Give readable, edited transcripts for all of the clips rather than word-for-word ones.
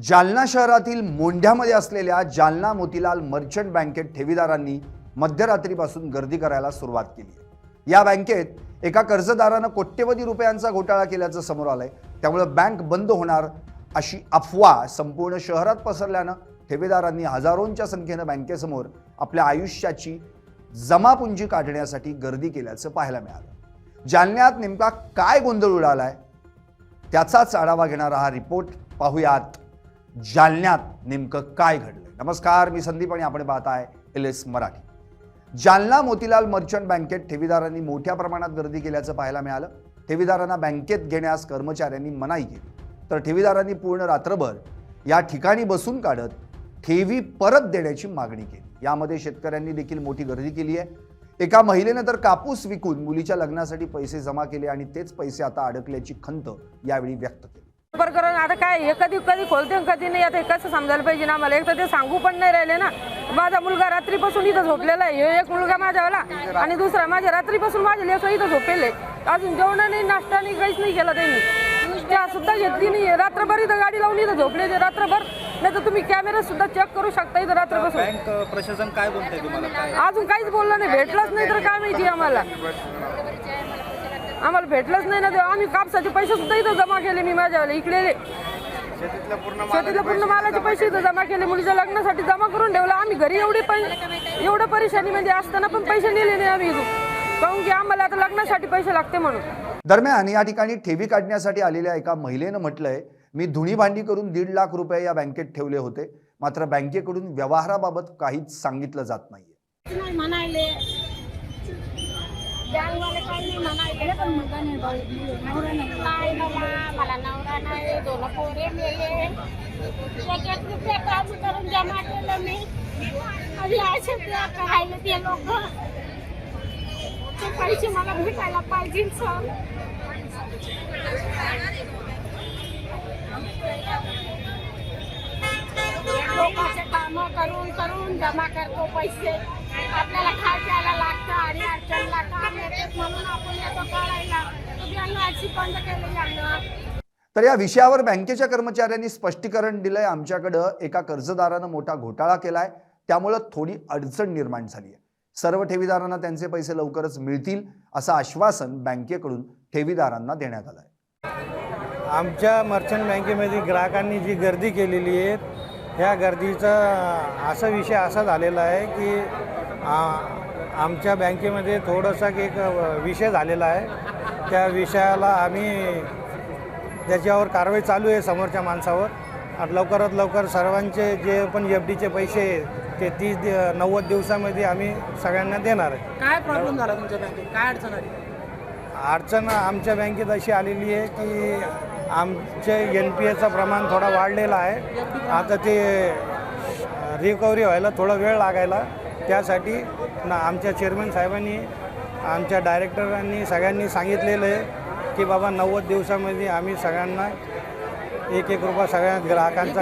जालना शहरातील मोंढ्यामध्ये असलेल्या जालना मोतीलाल मर्चंट बँकेत ठेवीदारांनी मध्यरात्रीपासून गर्दी करायला सुरुवात केली आहे। या बँकेत एका कर्जदारानं कोट्यवधी रुपयांचा घोटाळा केल्याचं समोर आलंय। त्यामुळे बँक बंद होणार अशी अफवा संपूर्ण शहरात पसरल्यानं ठेवीदारांनी हजारोंच्या संख्येनं बँकेसमोर आपल्या आयुष्याची जमापुंजी काढण्यासाठी गर्दी केल्याचं पाहायला मिळालं। जालन्यात नेमका काय गोंधळ उडालाय त्याचाच आढावा घेणारा हा रिपोर्ट पाहूयात। जालन्यात नेमकं काय घडलंय। नमस्कार, मी संदीप आणि आपण पाहताय LS मराठी। जालना मोतीलाल मर्चंट बँकेत ठेवीदारांनी मोठ्या प्रमाणात गर्दी केल्याचं पाहायला मिळालं। ठेवीदारांना बँकेत घेण्यास कर्मचाऱ्यांनी मनाई केली, तर ठेवीदारांनी पूर्ण रात्रभर या ठिकाणी बसून काढत ठेवी परत देण्याची मागणी केली। यामध्ये शेतकऱ्यांनी देखील मोठी गर्दी केली आहे। एका महिलेने तर कापूस विकून मुलीच्या लग्नासाठी पैसे जमा केले आणि तेच पैसे आता अडकल्याची खंत यावेळी व्यक्त केली। प्रकरण आता काय कधी कधी खोलते कधी नाही, आता कसं समजायला पाहिजे ना आम्हाला। एक तर ते सांगू पण नाही राहिले ना। माझा मुलगा रात्रीपासून इथं झोपलेला आहे, एक मुलगा माझ्यावाला आणि दुसरा माझ्या रात्रीपासून माझे लेकरं इथं झोपलेले। अजून जेवण नाही, नाश्ता नाही, काहीच नाही केला त्यांनी। त्या सुद्धा घेतली नाही। रात्रभर इथं गाडी लावून इथं झोपले ते रात्रभर। नाही तर तुम्ही कॅमेरा सुद्धा चेक करू शकता इथं रात्रपासून। बँक प्रशासन काय बोलतंय तुम्हाला? अजून काहीच बोललं नाही, भेटलंच नाही तर काय माहिती आम्हाला भेटलंच नाही ना। ते आम्ही कापसाचे पैसे सुद्धा इथं जमा केले, मी माझ्यावाले इकलेले शेतीतल्या पूर्ण मालाचे पैसे इथं जमा केले। मुलीच्या लग्नासाठी जमा करून ठेवला आम्ही घरी। एवढं परेशानी म्हणजे असताना पण पैसे नेले नाही आम्ही इथून, कारण की आम्हाला आता लग्नासाठी पैसे लागते म्हणून। दरम्यान या ठिकाणी ठेवी काढण्यासाठी आलेल्या एका महिलेनं म्हटलंय, मी धुणी भांडी करून 1.5 लाख रुपये या बँकेत ठेवले होते, मात्र बँकेकडून व्यवहाराबाबत काहीच सांगितलं जात नाहीये। मला नवरा नाही, 2 पोरे मेले, रुपये काम करून जमा केलं मी। आणि असे राहिले ते लोक, ते पैसे मला भेटायला पाहिजे सर। लोकांचे काम करून करून जमा करतो पैसे, आपल्याला खायला लागतं आणि अडचणला काम येते म्हणून आपण येतो काढायला। तुम्ही अशी बंद केली। तर या विषयावर बँकेच्या कर्मचाऱ्यांनी स्पष्टीकरण दिलंय। आमच्याकडं एका कर्जदारानं मोठा घोटाळा केलाय, त्यामुळे थोडी अडचण निर्माण झाली आहे। सर्व ठेवीदारांना त्यांचे पैसे लवकरच मिळतील असं आश्वासन बँकेकडून ठेवीदारांना देण्यात आलंय। आमच्या मर्चंट बँकेमध्ये ग्राहकांनी जी गर्दी केलेली आहे, ह्या गर्दीचा असा विषय असा झालेला आहे की आमच्या बँकेमध्ये थोडासा एक विषय झालेला आहे। त्या विषयाला आम्ही त्याच्यावर कारवाई चालू आहे समोरच्या माणसावर। लवकरात लवकर सर्वांचे जे पण FDचे पैसे ते 30-90 दिवसामध्ये आम्ही सगळ्यांना देणार आहे। काय प्रॉब्लेम झाला तुमच्या बँकेत? काय अडचण आली? अडचण आमच्या बँकेत अशी आलेली आहे की आमचे NPAचं प्रमाण थोडा वाढलेला आहे। आता ते रिकव्हरी व्हायला थोडा वेळ लागायला, त्यासाठी आमच्या चेअरमन साहेबांनी, आमच्या डायरेक्टरांनी सगळ्यांनी सांगितलेलं आहे की बाबा 90 दिवसामध्ये आम्ही सगळ्यांना 1-1 रुपया सगळ्या ग्राहकांचा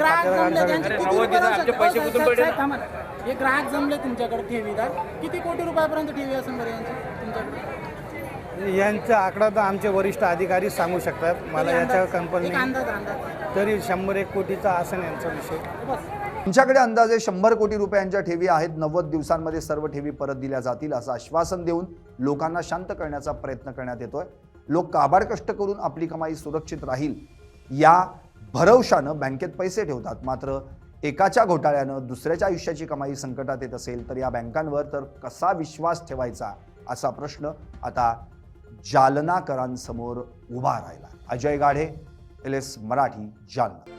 हे ग्राहक जमले तुमच्याकडे ठेवीदार, किती कोटी रुपयापर्यंत ठेवी असेल बरं यांची तुमच्याकडे? यांचा आकडा तर आमचे वरिष्ठ अधिकारी सांगू शकतात, मला याच्या कंपनी तरी 100-1 कोटीचा असेल यांचा विषय। तुमच्याकडे अंदाजे 100 कोटी रुपयांच्या ठेवी आहेत। 90 दिवसांमध्ये सर्व ठेवी परत दिल्या जातील असं आश्वासन देऊन लोकांना शांत करण्याचा प्रयत्न करण्यात येतोय। लोक काबाड कष्ट करून आपली कमाई सुरक्षित राहील या भरवशानं बँकेत पैसे ठेवतात, मात्र एकाच्या घोटाळ्यानं दुसऱ्याच्या आयुष्याची कमाई संकटात येत असेल तर या बँकांवर तर कसा विश्वास ठेवायचा असा प्रश्न आता जालनाकरांसमोर उभा राहिला। अजय गाढे, LS मराठी, जालना।